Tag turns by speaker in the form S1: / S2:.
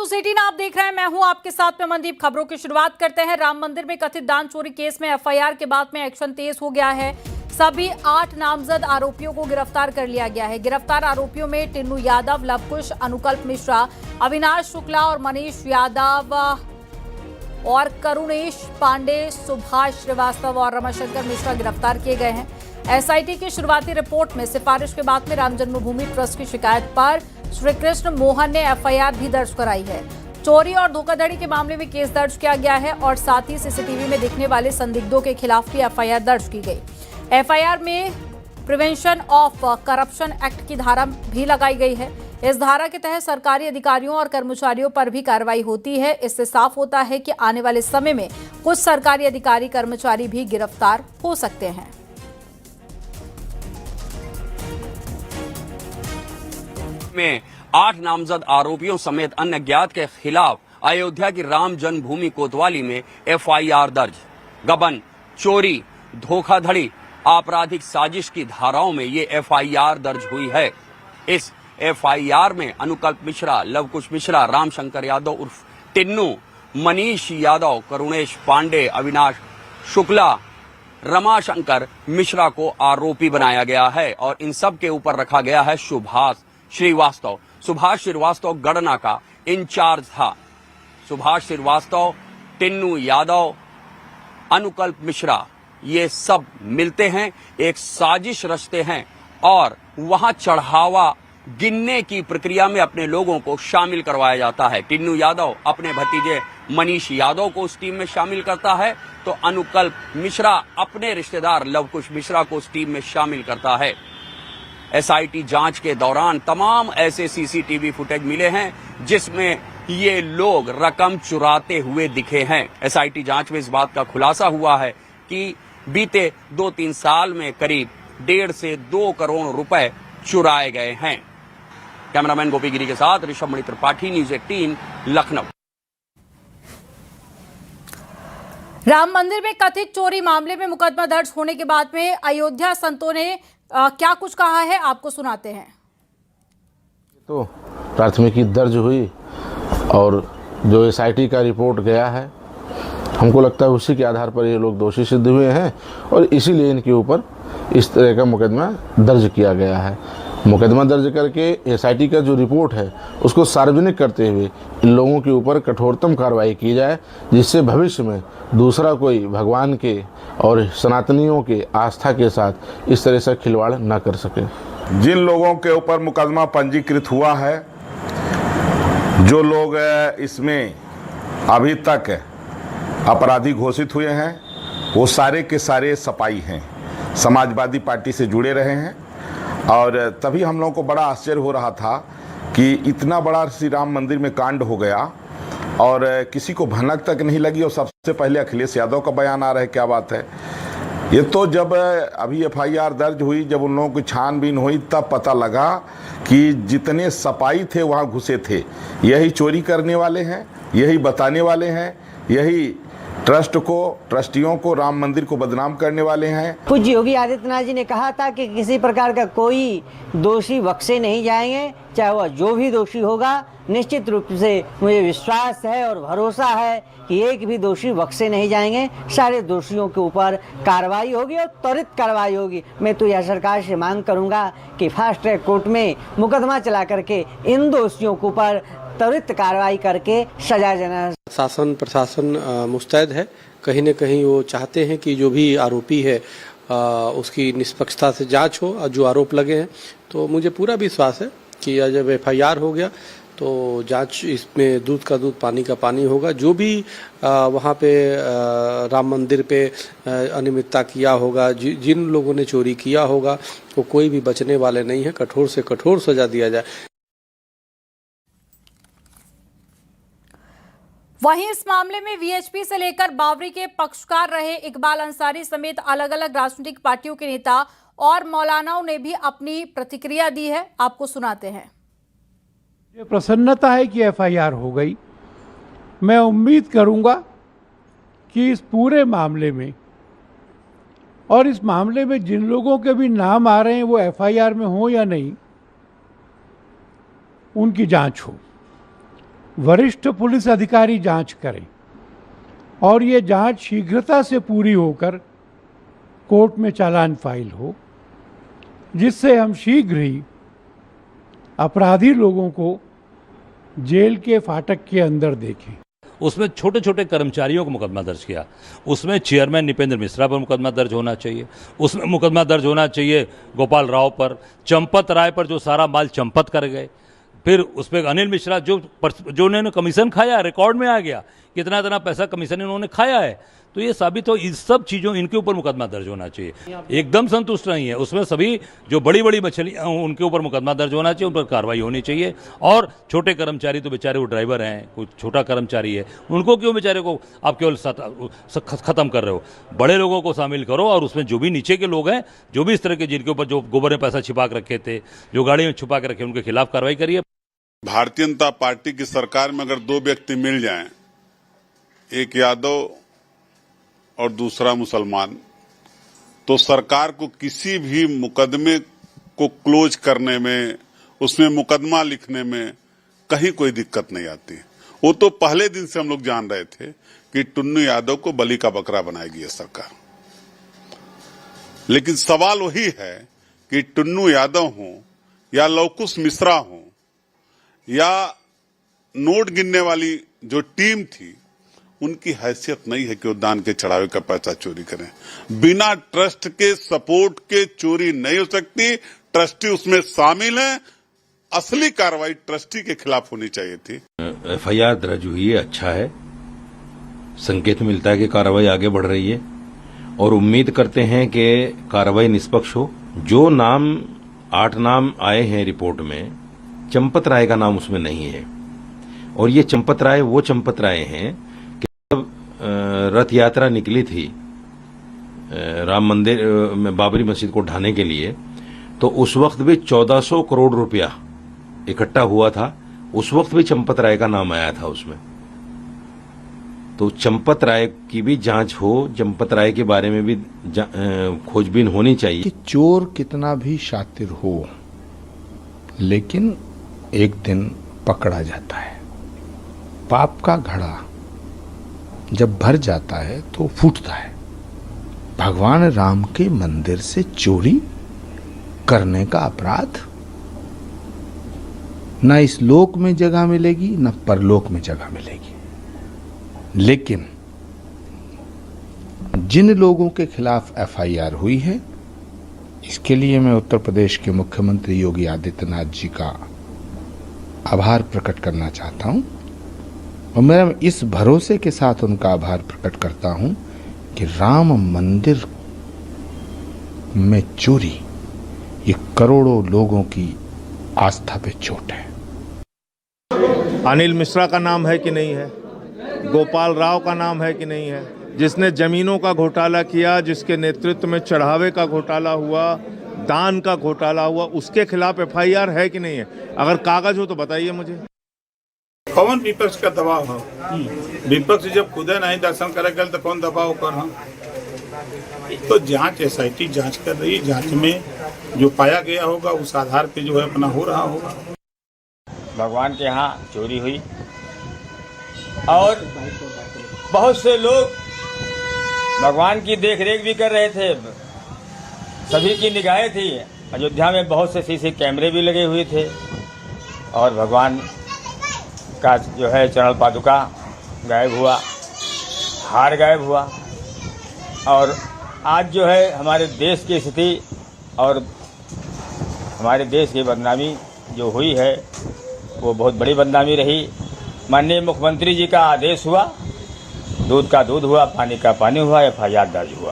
S1: News 18 आप देख रहे हैं। मैं हूं आपके साथ में मनदीप। खबरों की शुरुआत करते हैं। राम मंदिर में कथित दान चोरी केस में एफआईआर के बाद में एक्शन तेज हो गया है। सभी 8 नामजद आरोपियों को गिरफ्तार कर लिया गया है। गिरफ्तार आरोपियों में टिन्नू यादव, लवकुश, अनुकल्प मिश्रा, अविनाश शुक्ला और मनीष यादव और करुणेश पांडे, सुभाष श्रीवास्तव और रमाशंकर मिश्रा गिरफ्तार किए गए हैं। एसआईटी की शुरुआती रिपोर्ट में सिफारिश के बाद में राम जन्मभूमि ट्रस्ट की शिकायत पर श्री कृष्ण मोहन ने एफआईआर भी दर्ज कराई है। चोरी और धोखाधड़ी के मामले में केस दर्ज किया गया है और साथ ही सीसीटीवी में दिखने वाले संदिग्धों के खिलाफ भी एफआईआर दर्ज की गई। एफआईआर में प्रिवेंशन ऑफ करप्शन एक्ट की धारा भी लगाई गई है। इस धारा के तहत सरकारी अधिकारियों और कर्मचारियों पर भी कार्रवाई होती है। इससे साफ होता है कि आने वाले समय में कुछ सरकारी अधिकारी कर्मचारी भी गिरफ्तार हो सकते हैं।
S2: में 8 नामजद आरोपियों समेत अन्य ज्ञात के खिलाफ अयोध्या की राम जन्मभूमि कोतवाली में एफआईआर दर्ज। गबन, चोरी, धोखाधड़ी, आपराधिक साजिश की धाराओं में ये एफआईआर दर्ज हुई है। इस एफआईआर में अनुकल्प मिश्रा, लवकुश मिश्रा, रामशंकर यादव उर्फ टिन्नू, मनीष यादव, करुणेश पांडे, अविनाश शुक्ला, रमाशंकर मिश्रा को आरोपी बनाया गया है और इन सब के ऊपर रखा गया है सुभाष श्रीवास्तव गणना का इंचार्ज था। सुभाष श्रीवास्तव, टिन्नू यादव, अनुकल्प मिश्रा ये सब मिलते हैं, एक साजिश रचते हैं और वहां चढ़ावा गिनने की प्रक्रिया में अपने लोगों को शामिल करवाया जाता है। टिन्नू यादव अपने भतीजे मनीष यादव को उस टीम में शामिल करता है तो अनुकल्प मिश्रा अपने रिश्तेदार लवकुश मिश्रा को उस टीम में शामिल करता है। एसआईटी जांच के दौरान तमाम ऐसे सीसीटीवी फुटेज मिले हैं जिसमें ये लोग रकम चुराते हुए दिखे हैं। एसआईटी जांच में इस बात का खुलासा हुआ है कि बीते 2-3 साल में करीब 1.5 से 2 करोड़ रुपए चुराए गए हैं। कैमरामैन गोपीगिरी के साथ ऋषभ मणि त्रिपाठी, न्यूज 18, लखनऊ।
S1: राम मंदिर में कथित चोरी मामले में मुकदमा दर्ज होने के बाद में अयोध्या संतों ने क्या कुछ कहा है, आपको सुनाते हैं।
S3: तो प्राथमिकी दर्ज हुई और जो एसआईटी का रिपोर्ट गया है, हमको लगता है उसी के आधार पर ये लोग दोषी सिद्ध हुए हैं और इसीलिए इनके ऊपर इस तरह का मुकदमा दर्ज किया गया है। मुकदमा दर्ज करके एसआईटी का जो रिपोर्ट है उसको सार्वजनिक करते हुए इन लोगों के ऊपर कठोरतम कार्रवाई की जाए, जिससे भविष्य में दूसरा कोई भगवान के और सनातनियों के आस्था के साथ इस तरह से खिलवाड़ न कर सके।
S4: जिन लोगों के ऊपर मुकदमा पंजीकृत हुआ है, जो लोग इसमें अभी तक अपराधी घोषित हुए हैं, वो सारे के सारे सपाई हैं, समाजवादी पार्टी से जुड़े रहे हैं और तभी हम लोगों को बड़ा आश्चर्य हो रहा था कि इतना बड़ा श्री राम मंदिर में कांड हो गया और किसी को भनक तक नहीं लगी। और सबसे पहले अखिलेश यादव का बयान आ रहा है, क्या बात है। ये तो जब अभी एफआईआर दर्ज हुई, जब उन लोगों की छानबीन हुई, तब पता लगा कि जितने सपाई थे वहाँ घुसे थे, यही चोरी करने वाले हैं, यही बताने वाले हैं, यही ट्रस्ट को, ट्रस्टियों को, राम मंदिर को बदनाम करने वाले हैं।
S5: पूज्य योगी आदित्यनाथ जी ने कहा था कि किसी प्रकार का कोई दोषी बख्शे नहीं जाएंगे, चाहे वह जो भी दोषी होगा। निश्चित रूप से मुझे विश्वास है और भरोसा है कि एक भी दोषी बख्शे नहीं जाएंगे। सारे दोषियों के ऊपर कार्रवाई होगी और त्वरित कार्रवाई होगी। मैं तो यह सरकार से मांग करूंगा कि फास्ट ट्रैक कोर्ट में मुकदमा चला करके इन दोषियों के ऊपर त्वरित कार्रवाई करके सजा देना।
S6: शासन प्रशासन मुस्तैद है। कहीं न कहीं वो चाहते हैं कि जो भी आरोपी है उसकी निष्पक्षता से जांच हो और जो आरोप लगे हैं, तो मुझे पूरा विश्वास है कि जब एफआईआर हो गया तो जांच इसमें दूध का दूध पानी का पानी होगा। जो भी वहाँ पे राम मंदिर पे अनियमितता किया होगा, जिन लोगों ने चोरी किया होगा, वो कोई भी बचने वाले नहीं है। कठोर से कठोर सजा दिया जाए।
S1: वहीं इस मामले में वीएचपी से लेकर बावरी के पक्षकार रहे इकबाल अंसारी समेत अलग अलग राजनीतिक पार्टियों के नेता और मौलानाओं ने भी अपनी प्रतिक्रिया दी है, आपको सुनाते हैं।
S7: ये प्रसन्नता है कि एफआईआर हो गई। मैं उम्मीद करूंगा कि इस पूरे मामले में और इस मामले में जिन लोगों के भी नाम आ रहे हैं वो एफआईआर में हो या नहीं, उनकी जांच हो। वरिष्ठ पुलिस अधिकारी जांच करें और ये जांच शीघ्रता से पूरी होकर कोर्ट में चालान फाइल हो, जिससे हम शीघ्र ही अपराधी लोगों को जेल के फाटक के अंदर देखें।
S8: उसमें छोटे छोटे कर्मचारियों को मुकदमा दर्ज किया, उसमें चेयरमैन निपेंद्र मिश्रा पर मुकदमा दर्ज होना चाहिए, उसमें मुकदमा दर्ज होना चाहिए गोपाल राव पर, चंपत राय पर जो सारा माल चंपत कर गए, फिर उस पर अनिल मिश्रा जो उन्होंने कमीशन खाया, रिकॉर्ड में आ गया कितना इतना पैसा कमीशन इन्होंने खाया है। तो ये साबित हो, इस सब चीज़ों इनके ऊपर मुकदमा दर्ज होना चाहिए। एकदम संतुष्ट नहीं है, उसमें सभी जो बड़ी बड़ी मछलियाँ उनके ऊपर मुकदमा दर्ज होना चाहिए, उन पर कार्रवाई होनी चाहिए। और छोटे कर्मचारी तो बेचारे वो ड्राइवर हैं, कोई छोटा कर्मचारी है, उनको क्यों बेचारे को आप केवल ख़त्म कर रहे हो? बड़े लोगों को शामिल करो और उसमें जो भी नीचे के लोग हैं, जो भी इस तरह के जिनके ऊपर जो गोबर में पैसा छिपा के रखे थे, जो गाड़ी में छुपा के रखे, उनके खिलाफ कार्रवाई करिए।
S9: भारतीय जनता पार्टी की सरकार में अगर दो व्यक्ति मिल जाएं, एक यादव और दूसरा मुसलमान, तो सरकार को किसी भी मुकदमे को क्लोज करने में, उसमें मुकदमा लिखने में कहीं कोई दिक्कत नहीं आती। वो तो पहले दिन से हम लोग जान रहे थे कि टुन्नू यादव को बलि का बकरा बनाएगी ये सरकार। लेकिन सवाल वही है कि टुन्नू यादव हो या लवकुश मिश्रा हो या नोट गिनने वाली जो टीम थी, उनकी हैसियत नहीं है कि वो दान के चढ़ावे का पैसा चोरी करें। बिना ट्रस्ट के सपोर्ट के चोरी नहीं हो सकती। ट्रस्टी उसमें शामिल है। असली कार्रवाई ट्रस्टी के खिलाफ होनी चाहिए थी।
S10: एफआईआर दर्ज हुई है, अच्छा है, संकेत मिलता है कि कार्रवाई आगे बढ़ रही है और उम्मीद करते हैं कि कार्रवाई निष्पक्ष हो। जो नाम 8 नाम आए हैं रिपोर्ट में, चंपत राय का नाम उसमें नहीं है। और ये चंपत राय वो चंपत राय हैं कि जब रथ यात्रा निकली थी राम मंदिर में बाबरी मस्जिद को ढाने के लिए, तो उस वक्त भी 1400 करोड़ रुपया इकट्ठा हुआ था। उस वक्त भी चंपत राय का नाम आया था उसमें। तो चंपत राय की भी जांच हो, चंपत राय के बारे में भी खोजबीन होनी चाहिए।
S11: कि चोर कितना भी शातिर हो, लेकिन एक दिन पकड़ा जाता है। पाप का घड़ा जब भर जाता है तो फूटता है। भगवान राम के मंदिर से चोरी करने का अपराध न इस लोक में जगह मिलेगी न परलोक में जगह मिलेगी। लेकिन जिन लोगों के खिलाफ एफआईआर हुई है, इसके लिए मैं उत्तर प्रदेश के मुख्यमंत्री योगी आदित्यनाथ जी का आभार प्रकट करना चाहता हूं और मैं इस भरोसे के साथ उनका आभार प्रकट करता हूं कि राम मंदिर में चोरी ये करोड़ों लोगों की आस्था पे चोट है।
S12: अनिल मिश्रा का नाम है कि नहीं है? गोपाल राव का नाम है कि नहीं है? जिसने जमीनों का घोटाला किया, जिसके नेतृत्व में चढ़ावे का घोटाला हुआ, दान का घोटाला हुआ, उसके खिलाफ एफआईआर है कि नहीं है? अगर कागज हो तो बताइए मुझे।
S13: कौन विपक्ष का दबाव हो? विपक्ष जब खुद नहीं दर्शन करेगा तो कौन दबाव कर रहा? तो जांच एसआईटी जांच कर रही है। जांच में जो पाया गया होगा उस आधार पे जो है अपना हो रहा होगा।
S14: भगवान के यहाँ चोरी हुई और बहुत से लोग भगवान की देखरेख भी कर रहे थे। सभी की निगाहें थी। अयोध्या में बहुत से सीसी कैमरे भी लगे हुए थे और भगवान का जो है चरण पादुका गायब हुआ, हार गायब हुआ। और आज जो है हमारे देश की स्थिति और हमारे देश की बदनामी जो हुई है वो बहुत बड़ी बदनामी रही। माननीय मुख्यमंत्री जी का आदेश हुआ, दूध का दूध हुआ, पानी का पानी हुआ, एफआईआर दर्ज हुआ।